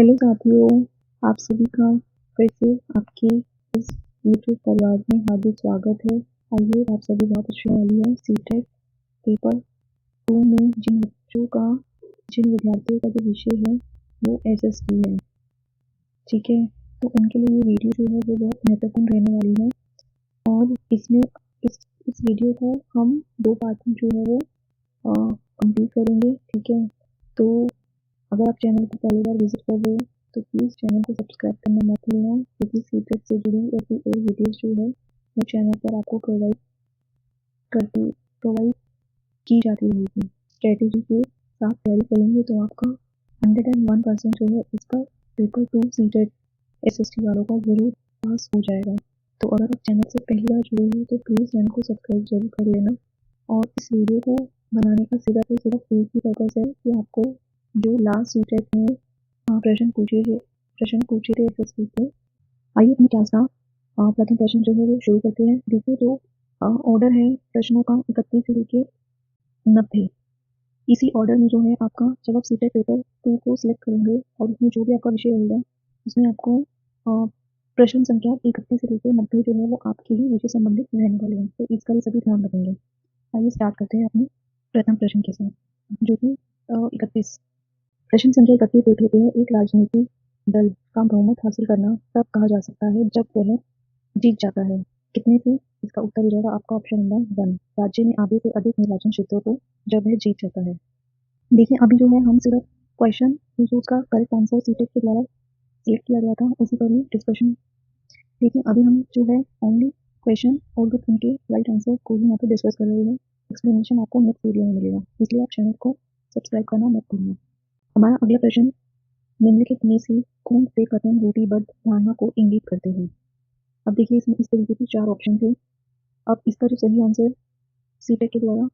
Hello साथियों, आप सभी का फिर से आपके इस यूट्यूब परिवार में हार्दिक स्वागत है। आइए आप सभी बहुत अच्छी वाली है सीटेट पेपर 2 में जिन विद्यार्थियों का जो विषय है वो एसएसटी है, ठीक है। तो उनके लिए ये वीडियो जो है वो बहुत महत्वपूर्ण रहने वाली है और इसमें इस वीडियो को हम 2 पार्ट में जो है वो कंप्लीट करेंगे, ठीक है। तो अगर आप चैनल को पहली बार विजिट कर रहे हो तो प्लीज़ चैनल को सब्सक्राइब करना मत भूलना, क्योंकि सीटेट से जुड़ी ऐसी और वीडियोस जो है वो चैनल पर आपको प्रोवाइड की जाती रहेगी। स्ट्रेटेजी के साथ तैयारी करेंगे तो आपका 101% जो है इस पर पेपर 2 सीटेट एसएसटी वालों का ज़रूर पास हो जाएगा। तो अगर आप चैनल से पहली बार जुड़े हो तो प्लीज़ चैनल को सब्सक्राइब जरूर कर लेना। और इस वीडियो को बनाने का सिर्फ एक ही पर्पज़ है कि आपको जो लास्ट सीटेट में प्रश्न पूछे थे एसएसटी के। आइए अपनी क्लास का प्रथम प्रश्न जो है वो शुरू करते हैं। देखिए तो ऑर्डर है प्रश्नों का 31 से लेके 90। इसी ऑर्डर में जो है आपका जब आप सीटेट पेपर 2 को सिलेक्ट करेंगे और उसमें जो भी आपका विषय होगा उसमें आपको प्रश्न संख्या 31 से लेकर 90 जो है वो आपके ही विषय संबंधित रहने वाले हैं, तो इसका भी सभी ध्यान रखेंगे। आइए स्टार्ट करते हैं अपने प्रथम प्रश्न के साथ, जो कि 31 प्रश्न संख्या 31 देख लेते हैं। एक राजनीतिक दल का बहुमत हासिल करना तब कहा जा सकता है जब वह जीत जाता है, कितने से? इसका उत्तर हो जाएगा आपका ऑप्शन नंबर 1, राज्य में आधे से अधिक निर्वाचन क्षेत्रों को जब वह जीत जाता है। देखिए अभी जो है हम सिर्फ क्वेश्चन जो उसका करेक्ट आंसर सीटेट के द्वारा सिलेक्ट किया गया था उसी पर ही डिस्कशन। देखिए अभी हम जो है ओनली क्वेश्चन और जो उनके राइट आंसर को ही यहाँ पे डिस्कस कर रहे हैं। एक्सप्लेनेशन आपको नेक्स्ट वीडियो में मिलेगा, इसलिए आप चैनल को सब्सक्राइब करना मत भूलना। हमारा अगला प्रश्न निम्नलिखित में से कौन से कथन रूढ़िबद्ध धारणा को इंगित करते हैं? अब देखिए इसमें इस तरीके के 4 ऑप्शन थे। अब इसका जो सही आंसर सीटेट के द्वारा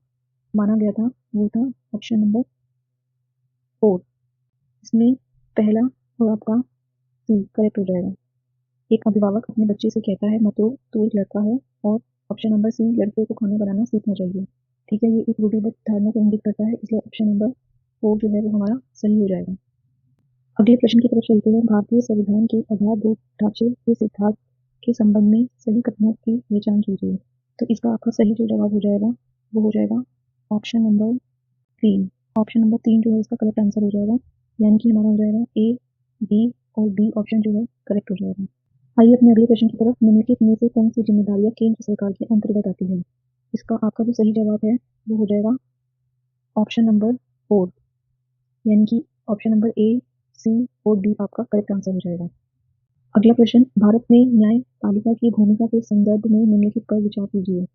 माना गया था वो था ऑप्शन नंबर 4। इसमें पहला और आपका सी करेक्ट हो जाएगा। एक अभिभावक अपने बच्चे से कहता है मतो तो एक लड़का है, और ऑप्शन नंबर सी लड़के को खाना बनाना सीखना चाहिए, ठीक है। ये एक रूढ़िबद्ध धारणा को इंगित करता है, इसलिए ऑप्शन नंबर 4 जो है वो हमारा सही हो जाएगा। अगले प्रश्न की तरफ चलते हैं। भारतीय संविधान के आधारभूत ढांचे के सिद्धांत के संबंध में सही कथनों की पहचान कीजिए। तो इसका आपका सही जो जवाब हो जाएगा वो हो जाएगा ऑप्शन नंबर 3। ऑप्शन नंबर 3 जो है इसका करेक्ट आंसर हो जाएगा, यानी कि हमारा हो जाएगा ए, बी और बी ऑप्शन जो है करेक्ट हो जाएगा। आइए अपने अगले प्रश्न की तरफ। निम्नलिखित में से कौन सी जिम्मेदारियां केंद्र सरकार के अंतर्गत आती है? इसका आपका जो सही जवाब है वो हो जाएगा ऑप्शन नंबर 4, यानी कि ऑप्शन नंबर ए, सी और डी आपका करेक्ट आंसर हो जाएगा। अगला प्रश्न, भारत में न्यायपालिका की भूमिका के संदर्भ में निम्नलिखित पर विचार कीजिए।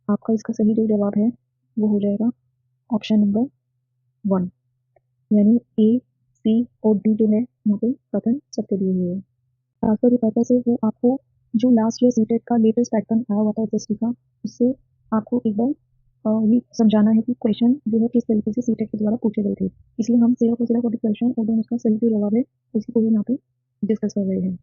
आपका इसका सही जो जवाब है वो हो जाएगा ऑप्शन नंबर 1, यानी ए, सी और डी जो है यहाँ पे कथन सत्य दिए हुए हैं। खासकर जो पता से वो आपको जो लास्ट ईयर सीटेट का लेटेस्ट पैटर्न आया हुआ था एसएसटी का, उससे आपको एक बार ये समझाना है कि क्वेश्चन जो है किस तरीके से सीटेट के द्वारा पूछे गए थे, इसलिए हम सिर्फ और सिर्फ अभी क्वेश्चन और उसका सही जो जवाब है उसी को भी यहाँ पे डिस्कस कर रहे हैं।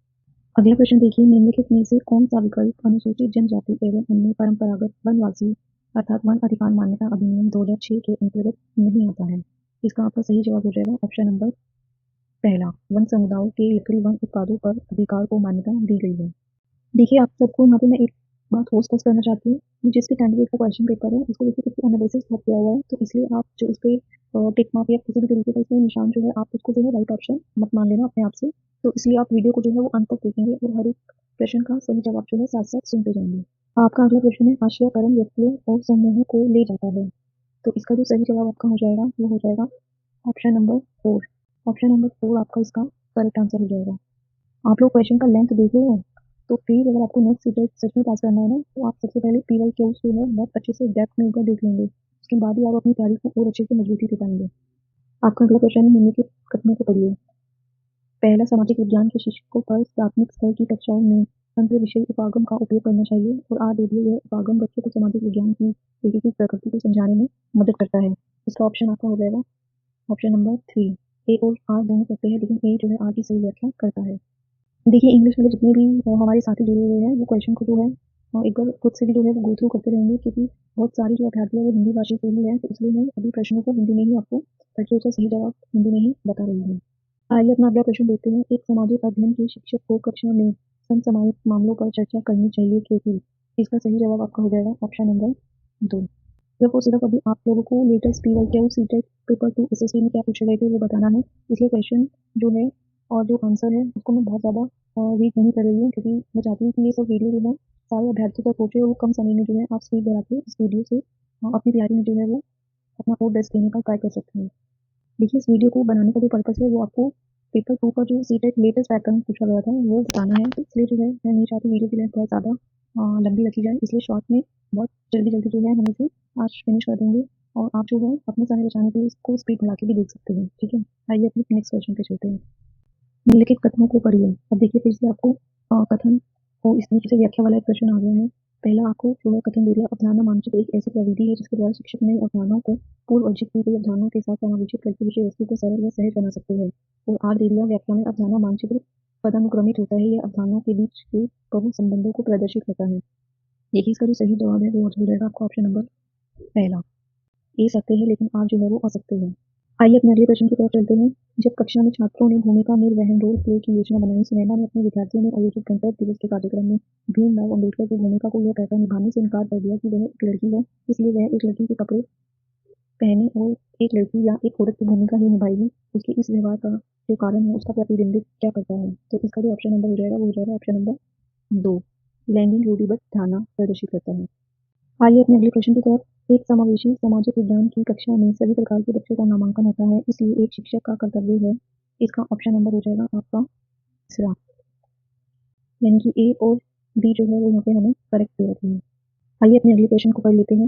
अगला प्रश्न देखिए, निम्नलिखित में से कौन सा विकल्प अनुसूचित जनजाति एवं अन्य परंपरागत वनवासी अर्थात वन अधिकार मान्यता अधिनियम 2006 के अंतर्गत नहीं आता है? इसका आपका सही जवाब हो जाएगा ऑप्शन नंबर पहला, वन समुदायों के लकड़ी वन उत्पादों पर अधिकार को मान्यता दी गई है। देखिए आप सबको यहाँ पे मैं एक बात और स्पष्ट करना चाहती हूँ कि जिसके कैंडिडेट का क्वेश्चन पेपर है उसको देखिए किसी एनालिसिस बहुत किया हुआ है, तो इसलिए आप जो उस पर टिक मार्क या किसी भी तरीके का इसमें निशान जो है आप उसको जो है राइट ऑप्शन मत मान लेना अपने आप से। तो इसलिए आप वीडियो को जो है वो अंत तक देखेंगे और हर एक प्रश्न का सही जवाब जो है साथ साथ सुनते जाएंगे। आपका अगला प्रश्न है, आश्रयकरण व्यक्तियों और समूहों को ले जाता है, तो इसका जो सही जवाब आपका हो जाएगा वो हो जाएगा ऑप्शन नंबर 4। ऑप्शन नंबर 4 आपका इसका करेक्ट आंसर हो जाएगा। आप लोग क्वेश्चन का लेंथ देख रहे हो, तो प्लीज़ अगर आपको नेक्स्ट सीटेट सच में पास करना है ना तो आप सबसे पहले पीवाई क्यूज जो है बहुत अच्छे से डेप्थ में एक बार देख लेंगे, उसके बाद ही आप अपनी तैयारी को और अच्छे से मजबूती से पाएंगे। आपका अगला क्वेश्चन है, निम्नलिखित कथनों को पढ़िए। पहला, सामाजिक विज्ञान के शिक्षकों पर प्राथमिक स्तर की कक्षाओं में तंत्र विषय उपागम का उपयोग करना चाहिए और यह उपागम बच्चों को सामाजिक विज्ञान की प्रकृति को समझाने में मदद करता है। इसका ऑप्शन आपका हो जाएगा ऑप्शन नंबर 3। ए और आर दोनों करते हैं, लेकिन ए जो है आर की सही व्याख्या करता है। देखिए इंग्लिश वाले जितने भी हमारे साथी जुड़े हुए हैं वो क्वेश्चन को जो है एक बार खुद से भी जो है वो गो थ्रू करते रहेंगे, क्योंकि बहुत सारी जो अभ्यर्थी है वो हिंदी भाषा से ही है, तो इसलिए मैं अभी प्रश्नों को हिंदी में ही आपको प्रश्नों का सही जवाब हिंदी में ही बता रही हूँ। आइए अपना अगला प्रश्न देखते हैं। एक सामाजिक अध्ययन के शिक्षक को कक्षा में समसामयिक मामलों पर चर्चा करनी चाहिए क्योंकि इसका सही जवाब आपका हो जाएगा ऑप्शन नंबर 2। जब वो सिर्फ अभी आप लोगों को latest PYQ CTET paper 2 SSC में क्या पूछे गए थे वो बताना है, इसलिए क्वेश्चन जो है और जो आंसर है उसको मैं बहुत ज़्यादा रीड नहीं कर रही हूँ क्योंकि मैं चाहती हूँ कि ये सब वीडियो जो है सारे अभ्यर्थियों तक पहुँचे और वो कम समय में जो है आप स्पीड बढ़ा के इस वीडियो से अपनी तैयारी में जो है वो अपना और बेस्ट देने का ट्राई कर सकते हैं। देखिए, इस वीडियो को बनाने का जो पर्पस है वो आपको पेपर 2 का जो सीटेट लेटेस्ट पैटर्न पूछा गया था वो बताना है, तो इसलिए जो है मैं नहीं चाहती वीडियो की लेंथ बहुत ज़्यादा लंबी रखी जाए, इसलिए शॉर्ट में बहुत जल्दी जो है हम इसे आज फिनिश कर देंगे और आप जो है अपना समय बचाने के लिए इसको स्पीड बढ़ा के भी देख सकते हैं, ठीक है। आइए अपने नेक्स्ट क्वेश्चन पे चलते हैं। निम्नलिखित कथनों को पढ़िए। अब देखिए फिर से आपको कथन को इस तरीके से व्याख्या वाला एक प्रश्न आ गया है। पहला आपको जो है कथन दे दिया, अवधारणा मानचित्र एक ऐसी प्रविधि है जिसके द्वारा शिक्षक नई अवधारणाओं को पूर्व अर्जित की गई अवधारणाओं के साथ समावेशित करके विषय वस्तु को सरल व सहज बना सकते हैं। और आर दे दिया, व्याख्या में अवधारणा मानचित्र पदानुक्रमित होता है, यह अवधारणाओं के बीच के प्रमुख संबंधों को प्रदर्शित करता है। यही इसका जो सही जवाब है वो हो जाएगा आपका ऑप्शन नंबर पहला। ए सत्य है लेकिन आर जो है वो असत्य है। आइए अपने अगले प्रश्न की तरफ चलते हैं। जब कक्षा में छात्रों ने भूमिका निर्वहन रोल प्ले की योजना बनाई, सुनैना ने अपने विद्यार्थियों में आयोजित गणतंत्र दिवस के कार्यक्रम में भीमराव अम्बेडकर की भूमिका को यह कहकर निभाने से इनकार कर दिया कि वह एक लड़की है, इसलिए वह एक लड़की के कपड़े पहने और एक लड़की या एक औरत की भूमिका ही निभाएगी। उसके इस व्यवहार का जो कारण है उसका प्रतिबिंबित क्या करता है? तो इसका जो ऑप्शन नंबर हो जाएगा वो हो जाएगा ऑप्शन नंबर 2, लैंगिक रूढ़िबद्ध धारणा प्रदर्शित करता है। आइए अपने अगले प्रश्न की तरफ। एक समावेशी सामाजिक विज्ञान की कक्षा में सभी प्रकार के बच्चों का नामांकन होता है, इसलिए एक शिक्षक का कर्तव्य है। इसका ऑप्शन नंबर हो जाएगा आपका तीसरा, यानी कि ए और बी जो है वो यहाँ पे हमें करेक्ट दे रखी है। आइए अपने अगले प्रश्न को पढ़ लेते हैं।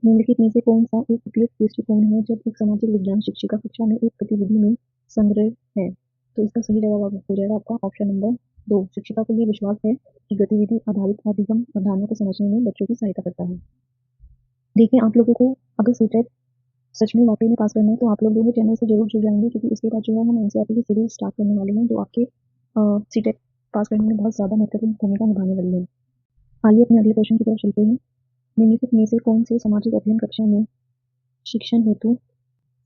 निम्नलिखित में से कौन सा एक उपयुक्त दृष्टिकोण है जब एक सामाजिक विज्ञान शिक्षिका कक्षा में एक गतिविधि में संग्रह है? तो इसका सही जवाब हो जाएगा आपका ऑप्शन नंबर 2। शिक्षिका को ये विश्वास है कि गतिविधि आधारित अधिगम अवधारणा को समझने में बच्चों की सहायता करता है। देखिए, आप लोगों को अगर सीटेट सच में वाकई में पास करना है तो आप लोग जो है चैनल से जरूर जुड़ जाएंगे क्योंकि इसके बाद जो है हम NCERT की सीरीज स्टार्ट करने वाले हैं जो आपके सीटेट पास करने में बहुत ज़्यादा महत्वपूर्ण भूमिका निभाने वाली है। आइए अपने अगले प्रश्न की तरफ चलते हैं। निम्नलिखित में से कौन से सामाजिक अध्ययन कक्षा में शिक्षण हेतु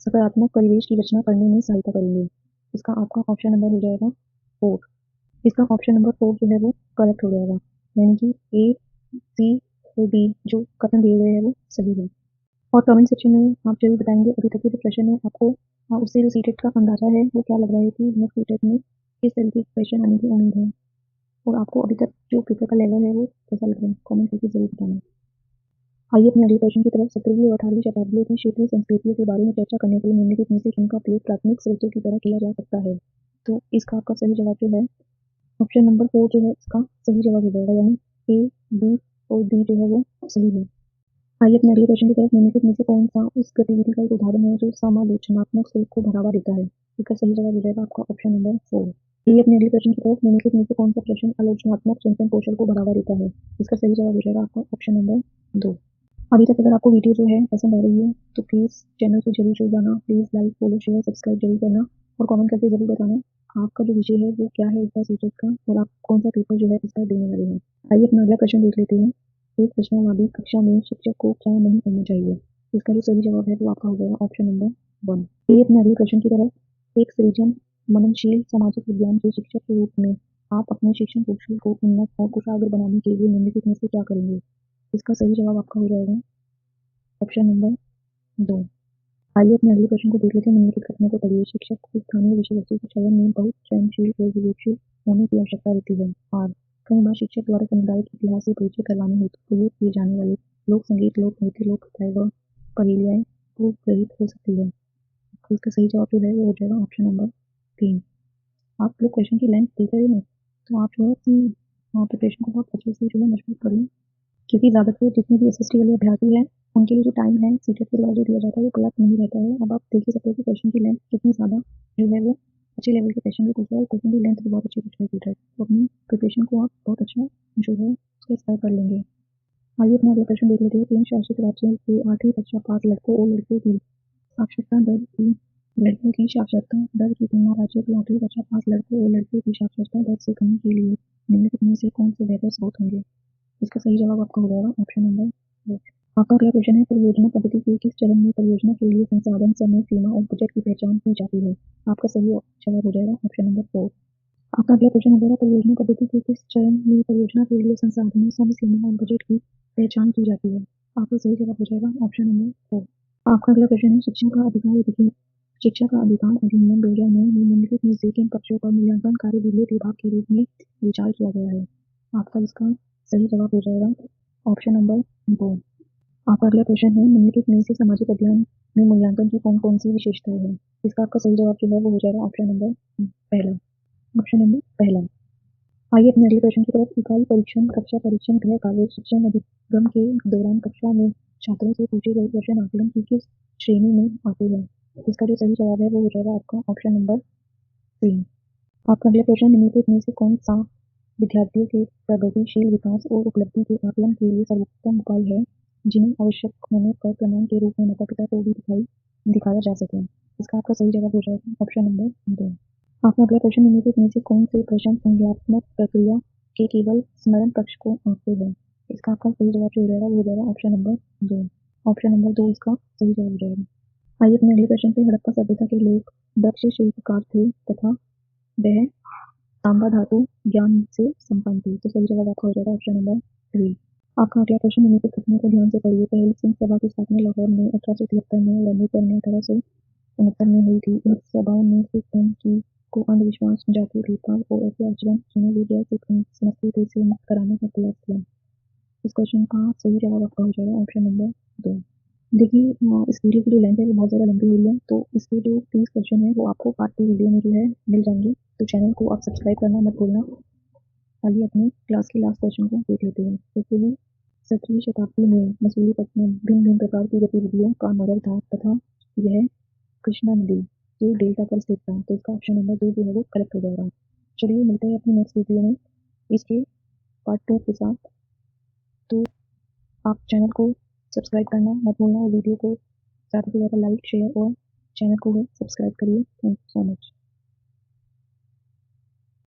सकारात्मक परिवेश की रचना करने में सहायता करेंगे? इसका आपका ऑप्शन नंबर हो जाएगा 4। इसका ऑप्शन नंबर 4 जो है वो करेक्ट हो जाएगा, यानी कि A, C और B जो कथन दिए गए हैं वो सही है। और कमेंट सेक्शन में आप जरूर बताएंगे अभी तक के जो प्रश्न है आपको उससे जो सीटेट का अंदाजा है वो क्या लग रहा है कि नेक्स्ट सीटेट में किस तरीके के क्वेश्चन आने की उम्मीद है और आपको अभी तक जो पेपर का लेवल है वो कैसा लग रहा है, कमेंट करके जरूर बताना। आइए अपने अगले प्रश्न की तरफ। 17वीं और 18वीं शताब्दियों की क्षेत्रीय संस्कृतियों के बारे में चर्चा करने के लिए निम्नलिखित में से किनका प्रयोग प्राथमिक स्रोतों की तरह किया जा सकता है? तो इसका आपका सही जवाब जो है ऑप्शन नंबर 4 जो है इसका सही जवाब हो जाएगा, यानी A, B और D जो है वो सही है। आइए अपने अगले प्रश्न की तरफ। निम्नलिखित में से कौन सा उस गतिविधि का एक उदाहरण है जो समालोचनात्मक सोच को बढ़ावा देता है? इसका सही जवाब हो जाएगा आपका ऑप्शन नंबर 4। आइए अपने अगले प्रश्न की तरफ। निम्नलिखित में से कौन सा प्रश्न आलोचनात्मक चिंतन कौशल को बढ़ावा देता है? इसका सही जवाब हो जाएगा आपका ऑप्शन नंबर 2। अभी तक अगर आपको वीडियो जो है पसंद आ रही है तो प्लीज़ चैनल को जरूर जुड़ जाना, please like follow share subscribe जरूर करना और कमेंट करके जरूर बताना आपका जो विषय है वो क्या है इसका सीटेट का और आप कौन सा पेपर जो है इसका देने वाले हैं। आइए अपना अगला प्रश्न देख लेते हैं। एक प्रश्नवादी कक्षा में शिक्षक को क्या नहीं करना चाहिए? इसका जो सही जवाब है वो आपका हो जाएगा ऑप्शन नंबर 1। आइए अपने अगले प्रश्न की तरफ। एक सृजन मननशील सामाजिक विज्ञान के शिक्षक के रूप में आप अपने शिक्षण कौशल को उन्नत और कुशाग्र बनाने के लिए निम्नलिखित में से क्या करेंगे? इसका सही जवाब आपका हो जाएगा ऑप्शन नंबर 2। आइए अपने अगले प्रश्न को देख लेते हैं। निम्नलिखित कथनों को पढ़िए। शिक्षक को स्थानीय विषय वस्तु के चयन में बहुत चयनशील और विवेकशील होने की आवश्यकता होती है। और कई बार शिक्षक द्वारा समुदाय के इतिहास से परिचय करवाने हेतु प्रयोग किए जाने वाले लोक संगीत, लोक नृत्य, लोक कथाएं व पहेलियाएं को प्रेरित हो सकती है। तो इसका सही जवाब जो है वो हो जाएगा ऑप्शन नंबर 3। आप लोग क्वेश्चन की लेंथ देख रहे हो तो आप जो है अपनी प्रिपरेशन को बहुत अच्छे से जो है मजबूत करें क्योंकि ज़्यादातर जितने भी SST वाले अभ्यर्थी हैं उनके लिए जो टाइम है सीटेट के द्वारा जो दिया जाता है वो पर्याप्त नहीं रहता है। अब आप देख ही सकते हो कि क्वेश्चन की लेंथ कितनी ज़्यादा जो है वो अच्छे लेवल के क्वेश्चन भी पूछ रहा है, क्वेश्चन की लेंथ भी बहुत अच्छी पूछ रहा है सीटेट, तो अपनी प्रिपरेशन को आप बहुत अच्छा जो है उसको स्टार्ट कर लेंगे। आइए अपना अगला प्रश्न देख लेते हैं। 3 शासित राज्यों के 8वीं कक्षा पास लड़कों और लड़कियों की साक्षरता दर की लड़कियों की साक्षरता दर की तुलना राज्यों की 8वीं कक्षा पास लड़कों और लड़कियों की साक्षरता दर से करने के लिए निम्नलिखित में से कौन से बेहतर स्रोत होंगे? इसका सही जवाब आपका हो जाएगा ऑप्शन नंबर 1। आपका अगला क्वेश्चन है, परियोजना पद्धति के किस चरण में परियोजना के लिए संसाधन, समय सीमा और बजट की पहचान की जाती है? आपका सही जवाब हो जाएगा ऑप्शन नंबर 4। आपका अगला क्वेश्चन है, परियोजना पद्धति के किस चरण में परियोजना के लिए संसाधनों, समय सीमा और बजट की पहचान की जाती है? आपका सही जवाब हो जाएगा ऑप्शन नंबर 4। आपका अगला क्वेश्चन है, शिक्षा का अधिकार अधिनियम 2009 में निम्नलिखित में से किन पक्षों का मूल्यांकन कार्य विद्युत विभाग के रूप में विचार किया गया है? आपका इसका सही जवाब हो जाएगा ऑप्शन नंबर 2। आपका अगला क्वेश्चन है, निम्नलिखित में से सामाजिक अध्ययन में मूल्यांकन की कौन कौन सी विशेषताएं हैं? इसका आपका सही जवाब जो है वो हो जाएगा ऑप्शन नंबर पहला। आइए अपने अगले प्रश्न की तरफ। इकाई परीक्षण, कक्षा परीक्षण, गृह कार्य, शिक्षण अधिगम के दौरान कक्षा में छात्रों से पूछे गए प्रश्न आकलन की किस श्रेणी में आते हैं? इसका जो सही जवाब है वो हो जाएगा आपका ऑप्शन नंबर 3। आपका अगला प्रश्न, निम्नलिखित में से कौन सा विद्यार्थियों के प्रगतिशील विकास और उपलब्धि के आकलन के लिए सर्वोत्तम उपाय है जिन्हें आवश्यक होने पर प्रमाण के रूप में माता पिता को भी दिखाया जा सके? इसका आपका सही जवाब हो जाएगा ऑप्शन नंबर 2। आपका अगला प्रश्न, निम्नलिखित में से कौन से प्रश्न संज्ञानात्मक प्रक्रिया के केवल स्मरण पक्ष को आंकते हैं? इसका आपका सही जवाब जो हो जाएगा वो हो जाएगा ऑप्शन नंबर 2। ऑप्शन नंबर 2 इसका सही जवाब हो जाएगा। आइए अपने अगले प्रश्न पे। हड़प्पा सभ्यता के लोग दक्ष शिल्पकार थे तथा वह तांबा धातु ज्ञान से संपन्न थे। तो सही जवाब आपका हो जाएगा ऑप्शन नंबर 3। आपका अगला प्रश्न, निम्नलिखित कथनों को ध्यान से पढ़िए। पहली सिंह सभा की स्थापना लाहौर में 1873 में, ललितपुर में 1869 में हुई थी। इस सभा ने सिख धर्म की को अंधविश्वास, जाति भेदभाव और ऐसे आचरण जिन्हें वे गैर सिख समझते थे से मुक्त कराने का प्रयास किया। इस क्वेश्चन का सही जवाब आपका हो जाएगा ऑप्शन नंबर 2। देखिए इस वीडियो की जो लेंथ है वो बहुत ज़्यादा लंबी हुई है, तो इसके जो 30 क्वेश्चन है वो आपको पार्ट 2 वीडियो में जो है मिल जाएंगे। तो चैनल को आप सब्सक्राइब करना मत भूलना। आइए अपने क्लास के लास्ट क्वेश्चन को देख लेते हैं। पृथ्वी 17वीं शताब्दी में मसूलीपट्टनम भिन्न भिन्न प्रकार की गतिविधियों का नगर था तथा यह कृष्णा नदी के डेल्टा पर स्थित था। तो इसका ऑप्शन नंबर 2 जो है वो करेक्ट हो जाएगा। चलिए मिलते हैं अपनी नेक्स्ट वीडियो में इसके पार्ट 2 के साथ। तो आप चैनल को सब्सक्राइब करना मत भूलना और वीडियो को ज़्यादा से ज़्यादा लाइक, शेयर और चैनल को सब्सक्राइब करिए। Thank you so much.